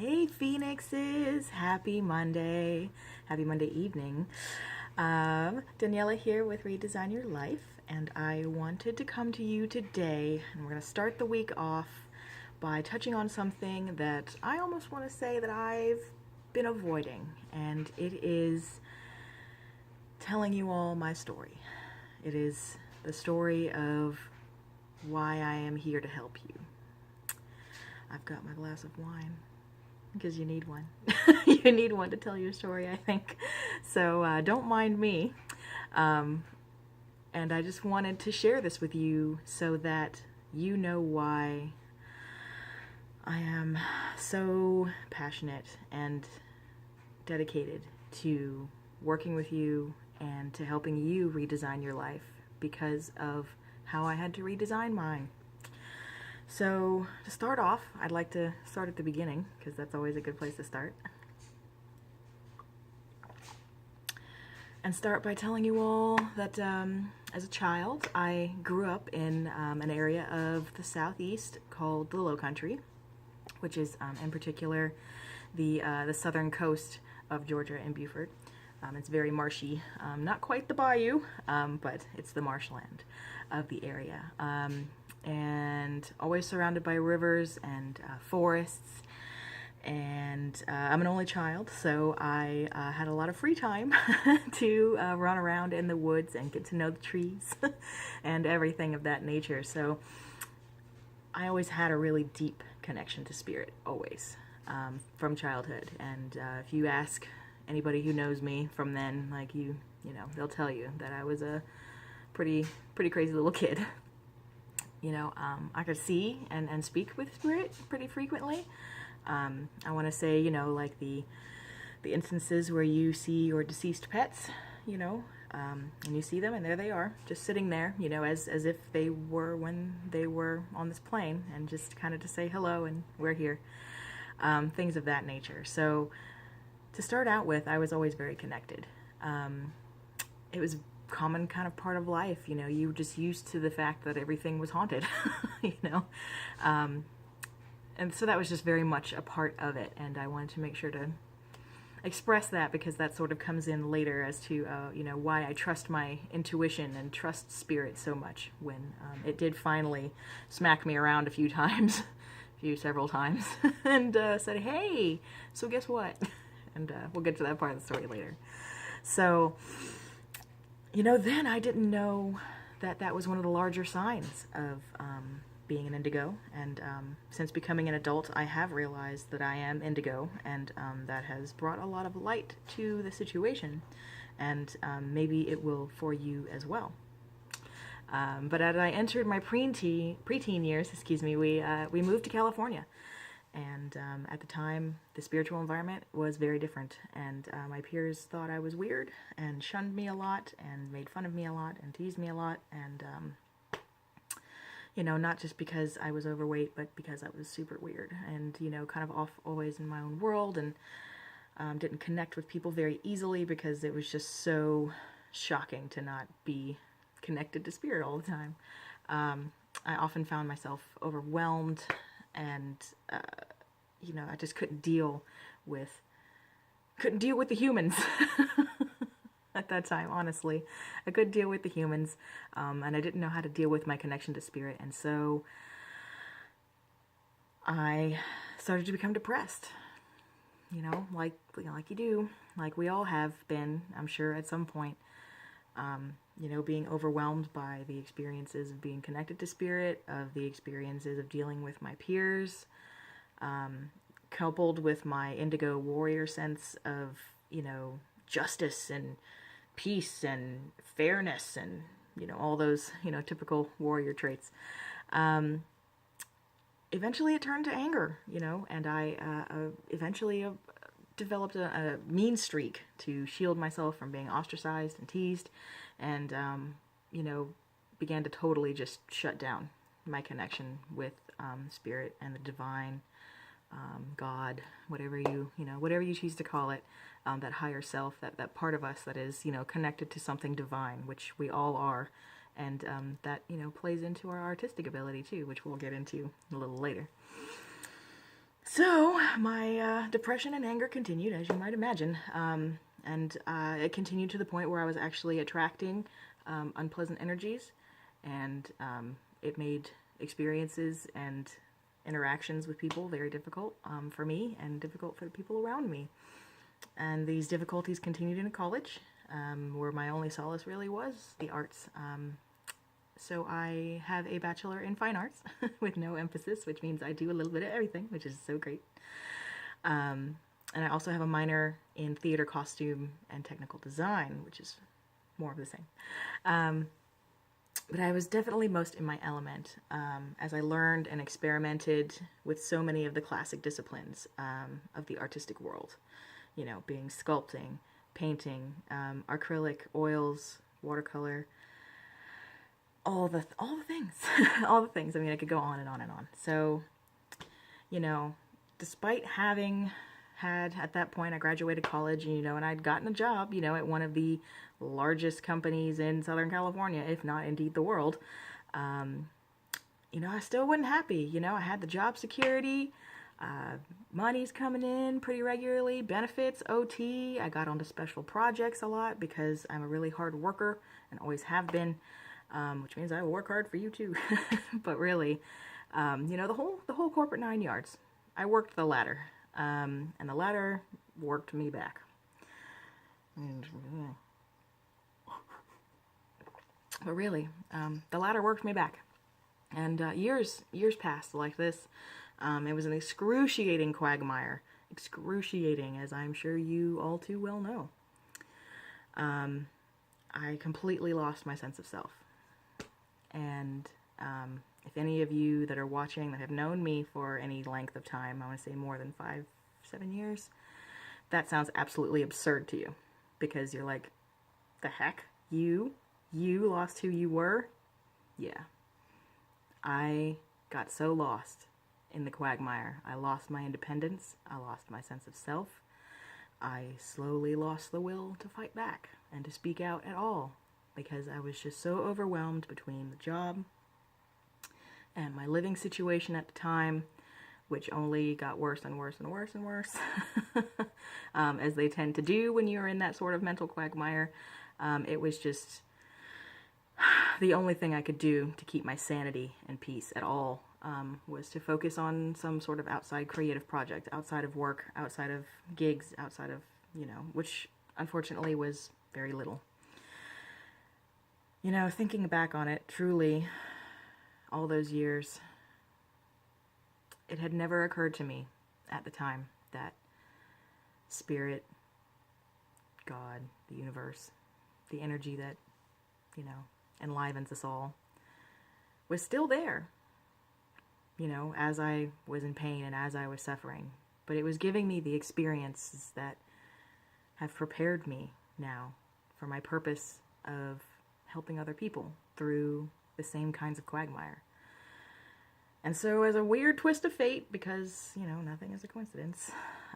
Hey Phoenixes, happy Monday evening. Daniela here with Redesign Your Life, and I wanted to come to you today, and we're going to start the week off by touching on something that I almost want to say that I've been avoiding, and it is telling you all my story. It is the story of why I am here to help you. I've got my glass of wine. Because you need one. You need one to tell your story, I think. So don't mind me. And I just wanted to share this with you so that you know why I am so passionate and dedicated to working with you and to helping you redesign your life because of how I had to redesign mine. So, to start off, I'd like to start at the beginning, because that's always a good place to start. And start by telling you all that as a child, I grew up in an area of the southeast called the Low Country, which is in particular the southern coast of Georgia and Beaufort. It's very marshy, not quite the bayou, but it's the marshland of the area. And always surrounded by rivers and forests, and I'm an only child, so I had a lot of free time to run around in the woods and get to know the trees and everything of that nature. So I always had a really deep connection to spirit, always, from childhood. And if you ask anybody who knows me from then, like you know, they'll tell you that I was a pretty crazy little kid. You know, I could see and speak with spirit pretty frequently. I want to say, you know, like the instances where you see your deceased pets, you know, and you see them and there they are, just sitting there, you know, as if they were when they were on this plane, and just kind of to say hello and we're here, things of that nature. So to start out with, I was always very connected. It was common kind of part of life, you know, you were just used to the fact that everything was haunted, you know, and so that was just very much a part of it, and I wanted to make sure to express that because that sort of comes in later as to, you know, why I trust my intuition and trust spirit so much when it did finally smack me around a few times, several times, and said, hey, so guess what? And we'll get to that part of the story later. So, you know, then I didn't know that that was one of the larger signs of being an indigo, and since becoming an adult, I have realized that I am indigo, and that has brought a lot of light to the situation, and maybe it will for you as well. But as I entered my preteen years, we moved to California. And at the time, the spiritual environment was very different, and my peers thought I was weird and shunned me a lot and made fun of me a lot and teased me a lot, and you know, not just because I was overweight, but because I was super weird and, you know, kind of off always in my own world, and didn't connect with people very easily because it was just so shocking to not be connected to spirit all the time. I often found myself overwhelmed, and you know, I just couldn't deal with the humans at that time. Honestly, I couldn't deal with the humans, and I didn't know how to deal with my connection to spirit, and so I started to become depressed. You know, like you do, like we all have been, I'm sure, at some point. You know, being overwhelmed by the experiences of being connected to spirit, of the experiences of dealing with my peers, coupled with my indigo warrior sense of, you know, justice and peace and fairness and, you know, all those, you know, typical warrior traits. Eventually it turned to anger, you know, and I eventually developed a mean streak to shield myself from being ostracized and teased, and you know, began to totally just shut down my connection with spirit and the divine, God, whatever you choose to call it, that higher self, that part of us that is, you know, connected to something divine, which we all are, and that, you know, plays into our artistic ability too, which we'll get into a little later. So my depression and anger continued, as you might imagine, and it continued to the point where I was actually attracting unpleasant energies, and it made experiences and interactions with people very difficult for me and difficult for the people around me. And these difficulties continued into college, where my only solace really was the arts. So I have a bachelor in fine arts with no emphasis, which means I do a little bit of everything, which is so great. And I also have a minor in theater costume and technical design, which is more of the same. But I was definitely most in my element as I learned and experimented with so many of the classic disciplines of the artistic world. You know, being sculpting, painting, acrylic, oils, watercolor, all the things, all the things. I mean, I could go on and on and on. So, you know, despite having had, at that point, I graduated college, you know, and I'd gotten a job, you know, at one of the largest companies in Southern California, if not indeed the world, you know, I still wasn't happy. You know, I had the job security, money's coming in pretty regularly, benefits, OT. I got onto special projects a lot because I'm a really hard worker and always have been. Which means I will work hard for you too. But really, you know, the whole corporate 9 yards. I worked the ladder, and the ladder worked me back. But really, the ladder worked me back, and years passed like this. It was an excruciating quagmire, excruciating, as I'm sure you all too well know. I completely lost my sense of self. And if any of you that are watching that have known me for any length of time, I want to say more than 5-7 years, that sounds absolutely absurd to you. Because you're like, the heck? You lost who you were? Yeah. I got so lost in the quagmire. I lost my independence. I lost my sense of self. I slowly lost the will to fight back and to speak out at all. Because I was just so overwhelmed between the job and my living situation at the time, which only got worse and worse and worse and worse, as they tend to do when you're in that sort of mental quagmire. It was just the only thing I could do to keep my sanity and peace at all was to focus on some sort of outside creative project, outside of work, outside of gigs, outside of, you know, which unfortunately was very little. You know, thinking back on it, truly, all those years, it had never occurred to me at the time that spirit, God, the universe, the energy that, you know, enlivens us all, was still there, you know, as I was in pain and as I was suffering. But it was giving me the experiences that have prepared me now for my purpose of helping other people through the same kinds of quagmire. And so, as a weird twist of fate, because, you know, nothing is a coincidence,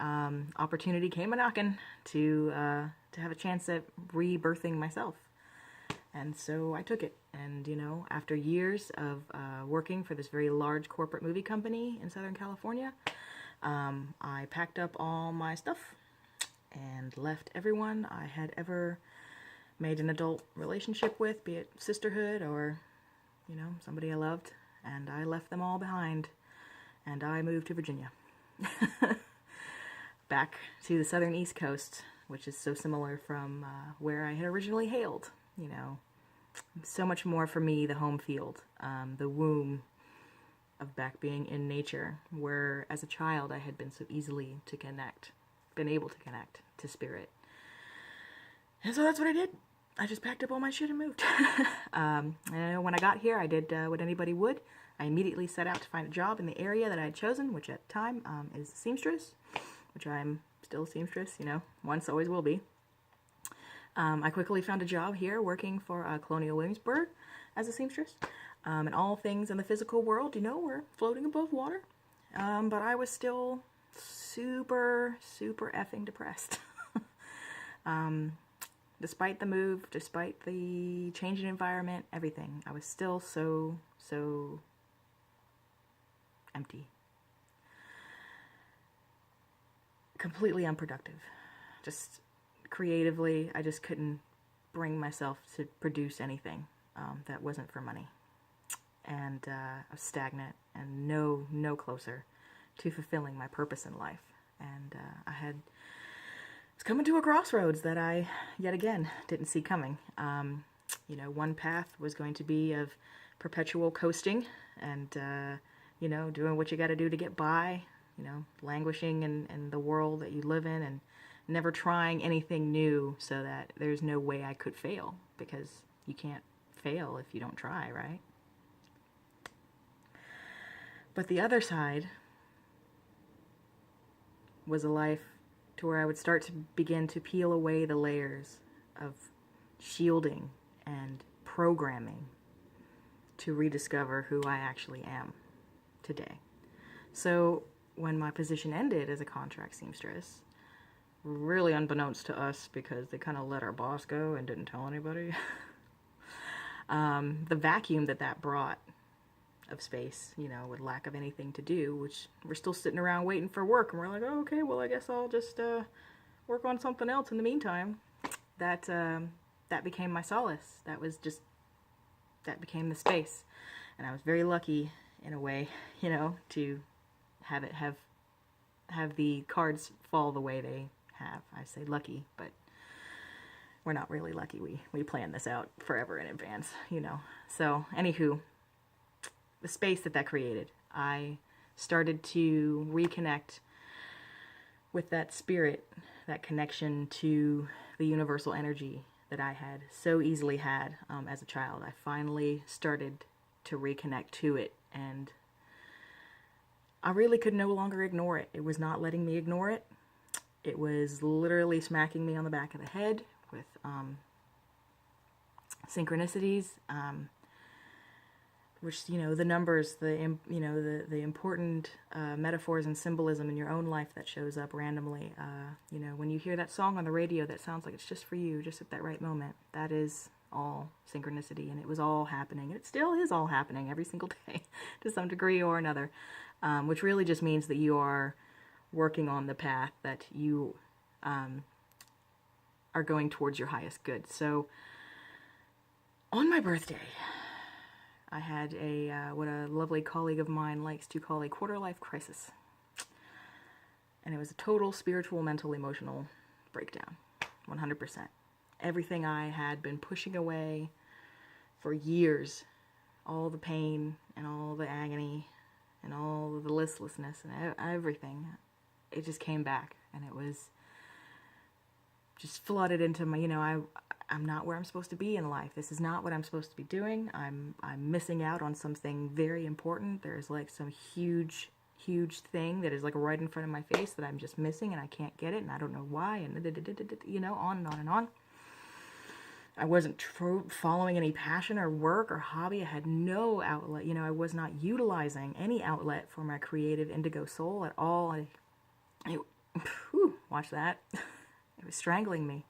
opportunity came a-knocking to have a chance at rebirthing myself. And so I took it. And, you know, after years of working for this very large corporate movie company in Southern California, I packed up all my stuff and left everyone I had ever made an adult relationship with, be it sisterhood or, you know, somebody I loved, and I left them all behind, and I moved to Virginia. Back to the southern East Coast, which is so similar from where I had originally hailed, you know. So much more for me, the home field, the womb of back being in nature, where as a child I had been so easily been able to connect to spirit. And so that's what I did. I just packed up all my shit and moved. And when I got here, I did what anybody would. I immediately set out to find a job in the area that I had chosen, which at the time is seamstress, which I'm still seamstress, you know, once always will be. I quickly found a job here working for Colonial Williamsburg as a seamstress. And all things in the physical world, you know, were floating above water. But I was still super, super effing depressed. Despite the move, despite the change in environment, everything, I was still so empty. completely unproductive. Just creatively, I just couldn't bring myself to produce anything that wasn't for money. And I was stagnant and no closer to fulfilling my purpose in life. And I was coming to a crossroads that I, yet again, didn't see coming. One path was going to be of perpetual coasting and, doing what you got to do to get by, languishing in the world that you live in and never trying anything new so that there's no way I could fail, because you can't fail if you don't try, right? But the other side was a life to where I would start to begin to peel away the layers of shielding and programming to rediscover who I actually am today. So when my position ended as a contract seamstress, really unbeknownst to us because they kind of let our boss go and didn't tell anybody, the vacuum that brought of space, with lack of anything to do, which we're still sitting around waiting for work, and we're like, oh, okay, well, I guess I'll just work on something else in the meantime. That became my solace. That became the space, and I was very lucky in a way, to have the cards fall the way they have. I say lucky, but we're not really lucky. We planned this out forever in advance, So, anywho, the space that created, I started to reconnect with that spirit, that connection to the universal energy that I had so easily had as a child. I finally started to reconnect to it, and I really could no longer ignore it. It was not letting me ignore it. It was literally smacking me on the back of the head with synchronicities, which, the numbers, the important metaphors and symbolism in your own life that shows up randomly. When you hear that song on the radio that sounds like it's just for you, just at that right moment, that is all synchronicity, and it was all happening. And it still is all happening every single day to some degree or another, which really just means that you are working on the path that you are going towards your highest good. So on my birthday, I had what a lovely colleague of mine likes to call a quarter-life crisis. And it was a total spiritual, mental, emotional breakdown, 100%. Everything I had been pushing away for years, all the pain and all the agony and all the listlessness and everything, it just came back, and it was just flooded into my, I'm not where I'm supposed to be in life. This is not what I'm supposed to be doing. I'm missing out on something very important. There's like some huge thing that is like right in front of my face that I'm just missing, and I can't get it, and I don't know why, and on and on and on. I wasn't following any passion or work or hobby. I had no outlet. I was not utilizing any outlet for my creative indigo soul at all. Watch that. It was strangling me.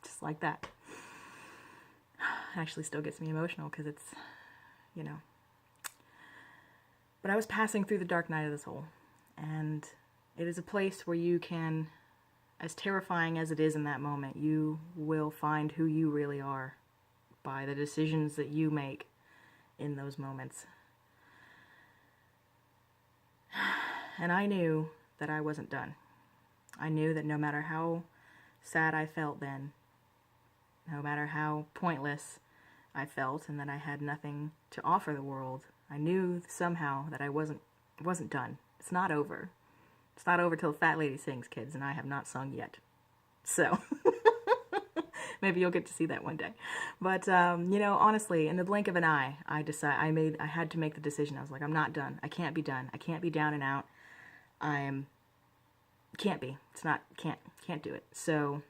Just like that. It actually still gets me emotional because it's, But I was passing through the dark night of the soul. And it is a place where you can, as terrifying as it is in that moment, you will find who you really are by the decisions that you make in those moments. And I knew that I wasn't done. I knew that no matter how sad I felt then, no matter how pointless I felt and that I had nothing to offer the world, I knew somehow that I wasn't done. It's not over. It's not over till the fat lady sings, kids, and I have not sung yet. So, maybe you'll get to see that one day. But, honestly, in the blink of an eye, I had to make the decision. I was like, I'm not done. I can't be done. I can't be down and out. Can't be. Can't do it. So,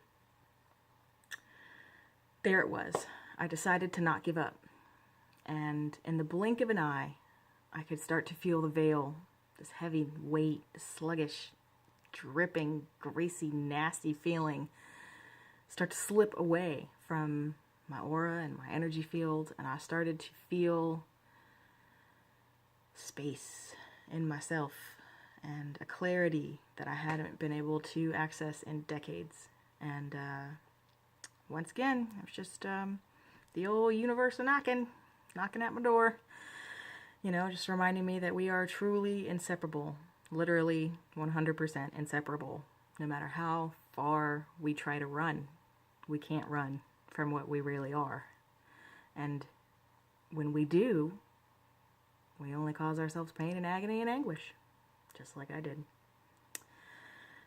there it was. I decided to not give up. And in the blink of an eye, I could start to feel the veil, this heavy weight, this sluggish, dripping, greasy, nasty feeling start to slip away from my aura and my energy field, and I started to feel space in myself and a clarity that I hadn't been able to access in decades. And once again, it was just the old universe knocking at my door, just reminding me that we are truly inseparable, literally 100% inseparable. No matter how far we try to run, we can't run from what we really are. And when we do, we only cause ourselves pain and agony and anguish, just like I did.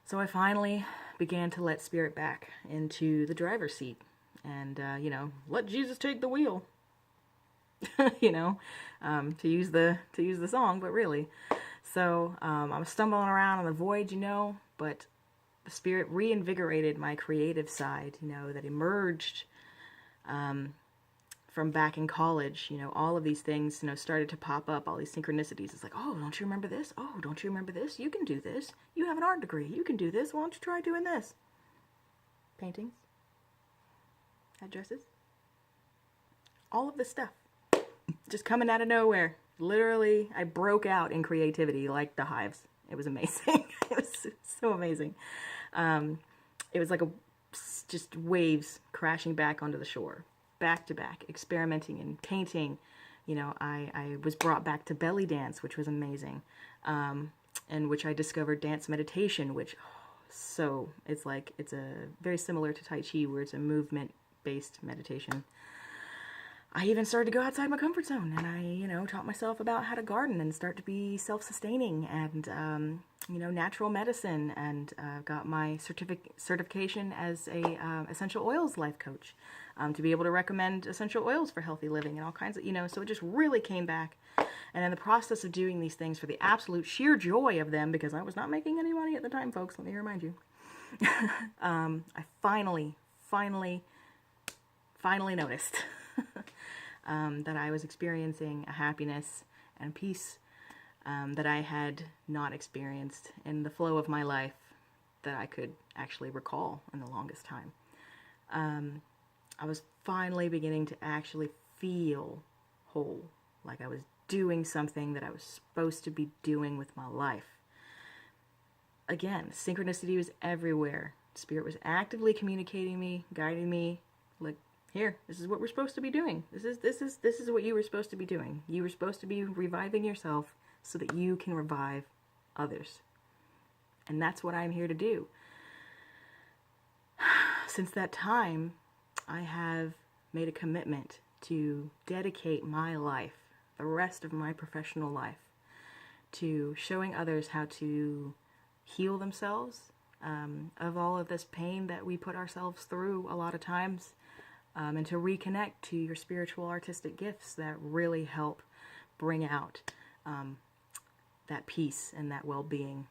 So I finally began to let spirit back into the driver's seat and, let Jesus take the wheel, to use the song, but really. So I was stumbling around on the void, but the spirit reinvigorated my creative side, that emerged from back in college. All of these things, started to pop up, all these synchronicities. It's like, oh, don't you remember this? Oh, don't you remember this? You can do this. You have an art degree. You can do this. Why don't you try doing this? Paintings, headdresses, all of this stuff just coming out of nowhere. Literally, I broke out in creativity like the hives. It was amazing. It was so amazing. It was like just waves crashing back onto the shore, back to back, experimenting and painting. I was brought back to belly dance, which was amazing, and which I discovered dance meditation, which, so it's a very similar to Tai Chi, where it's a movement-based meditation. I even started to go outside my comfort zone, and I, taught myself about how to garden and start to be self-sustaining and, natural medicine, and got my certification as a essential oils life coach, to be able to recommend essential oils for healthy living and all kinds of, so it just really came back. And in the process of doing these things for the absolute sheer joy of them, because I was not making any money at the time, folks, let me remind you, I finally noticed that I was experiencing a happiness and peace that I had not experienced in the flow of my life that I could actually recall in the longest time. I was finally beginning to actually feel whole, like I was doing something that I was supposed to be doing with my life. Again, synchronicity was everywhere. Spirit was actively communicating me, guiding me, like, here, this is what we're supposed to be doing. This is what you were supposed to be doing. You were supposed to be reviving yourself so that you can revive others. And that's what I'm here to do. Since that time, I have made a commitment to dedicate my life, the rest of my professional life, to showing others how to heal themselves of all of this pain that we put ourselves through a lot of times. And to reconnect to your spiritual artistic gifts that really help bring out that peace and that well-being.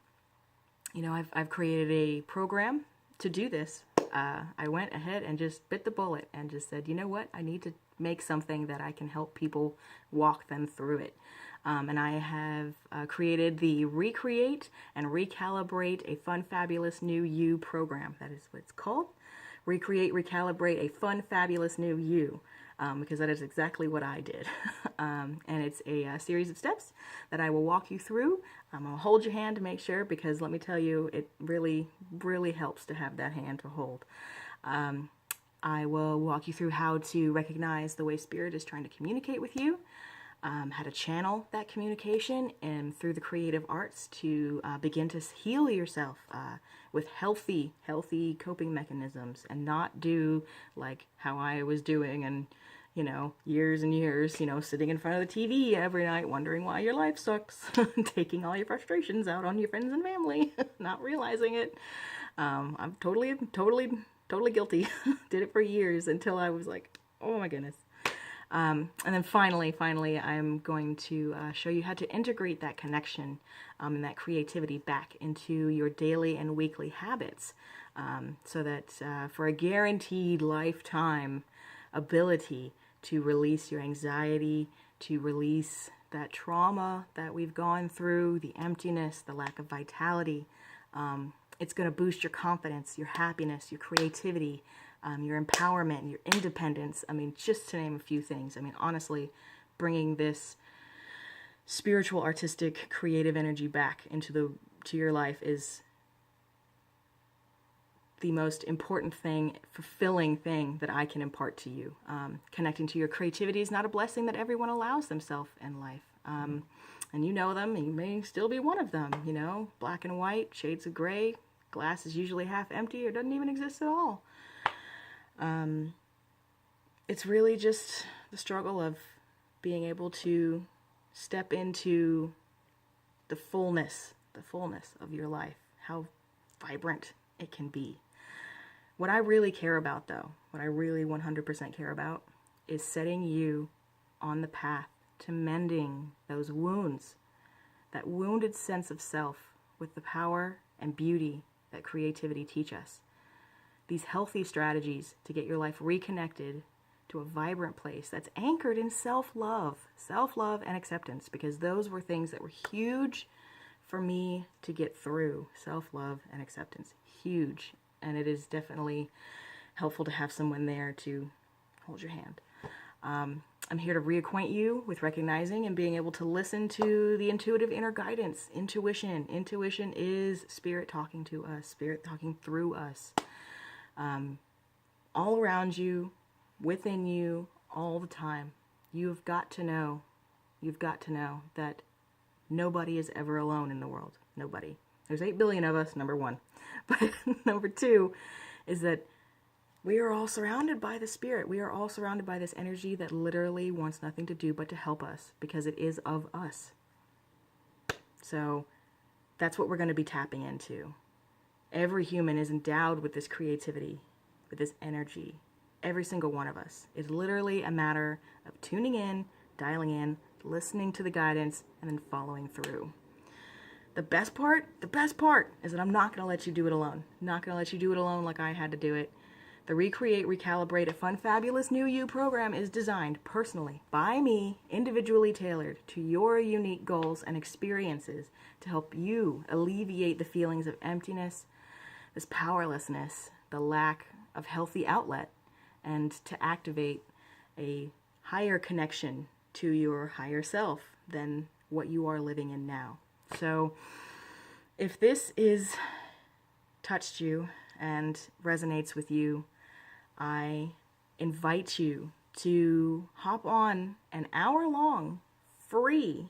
I've created a program to do this. I went ahead and just bit the bullet and just said, you know what, I need to make something that I can help people walk them through it. And I have created the Recreate and Recalibrate a Fun, Fabulous New You program. That is what it's called. Recreate, recalibrate a fun, fabulous new you, because that is exactly what I did. And it's a series of steps that I will walk you through. I'll hold your hand to make sure, because let me tell you, it really, really helps to have that hand to hold. I will walk you through how to recognize the way Spirit is trying to communicate with you, how to channel that communication, and through the creative arts to begin to heal yourself with healthy coping mechanisms, and not do like how I was doing and, years and years, sitting in front of the TV every night wondering why your life sucks, taking all your frustrations out on your friends and family, not realizing it. I'm totally guilty. Did it for years until I was like, oh my goodness. And then finally, I'm going to show you how to integrate that connection and that creativity back into your daily and weekly habits, so that for a guaranteed lifetime ability to release your anxiety, to release that trauma that we've gone through, the emptiness, the lack of vitality. It's going to boost your confidence, your happiness, your creativity, your empowerment, your independence. I mean, just to name a few things. I mean, honestly, bringing this spiritual, artistic, creative energy back into to your life is the most important thing, fulfilling thing that I can impart to you. Connecting to your creativity is not a blessing that everyone allows themselves in life. And you know them, and you may still be one of them, you know, black and white, shades of gray, glass is usually half empty or doesn't even exist at all. It's really just the struggle of being able to step into the fullness of your life, how vibrant it can be. What I really care about, though, what I really 100% care about, is setting you on the path to mending those wounds, that wounded sense of self, with the power and beauty that creativity teach us. These healthy strategies to get your life reconnected to a vibrant place that's anchored in self-love and acceptance, because those were things that were huge for me to get through. Self-love and acceptance, huge. And it is definitely helpful to have someone there to hold your hand. I'm here to reacquaint you with recognizing and being able to listen to the intuitive inner guidance, intuition. Intuition is spirit talking to us, spirit talking through us. All around you, within you, all the time. You've got to know that nobody is ever alone in the world. Nobody. There's 8 billion of us, number one. But number two is that we are all surrounded by the spirit. We are all surrounded by this energy that literally wants nothing to do but to help us, because it is of us. So that's what we're going to be tapping into. Every human is endowed with this creativity, with this energy. Every single one of us. It's literally a matter of tuning in, dialing in, listening to the guidance, and then following through. The best part is that I'm not going to let you do it alone. Not going to let you do it alone like I had to do it. The Recreate, Recalibrate, a Fun, Fabulous New You program is designed personally by me, individually tailored to your unique goals and experiences to help you alleviate the feelings of emptiness, this powerlessness, the lack of healthy outlet, and to activate a higher connection to your higher self than what you are living in now. So if this is touched you and resonates with you, I invite you to hop on an hour-long free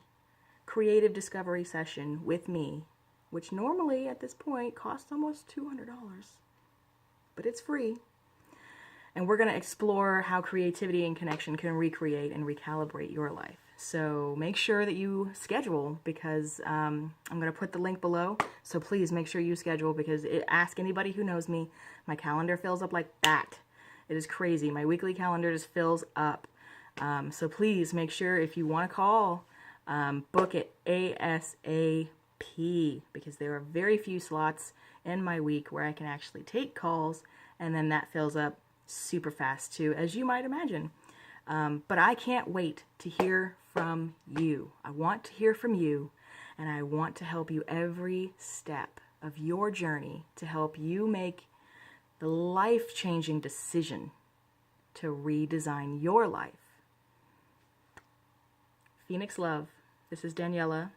creative discovery session with me, which normally at this point costs almost $200, but it's free. And we're going to explore how creativity and connection can recreate and recalibrate your life. So make sure that you schedule, because I'm going to put the link below. So please make sure you schedule, because ask anybody who knows me. My calendar fills up like that. It is crazy. My weekly calendar just fills up. So please make sure, if you want to call, book it ASAP, because there are very few slots in my week where I can actually take calls, and then that fills up super fast too, as you might imagine. But I can't wait to hear from you. I want to hear from you, and I want to help you every step of your journey to help you make the life-changing decision to redesign your life. Phoenix Love, this is Daniela.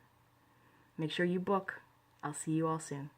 Make sure you book. I'll see you all soon.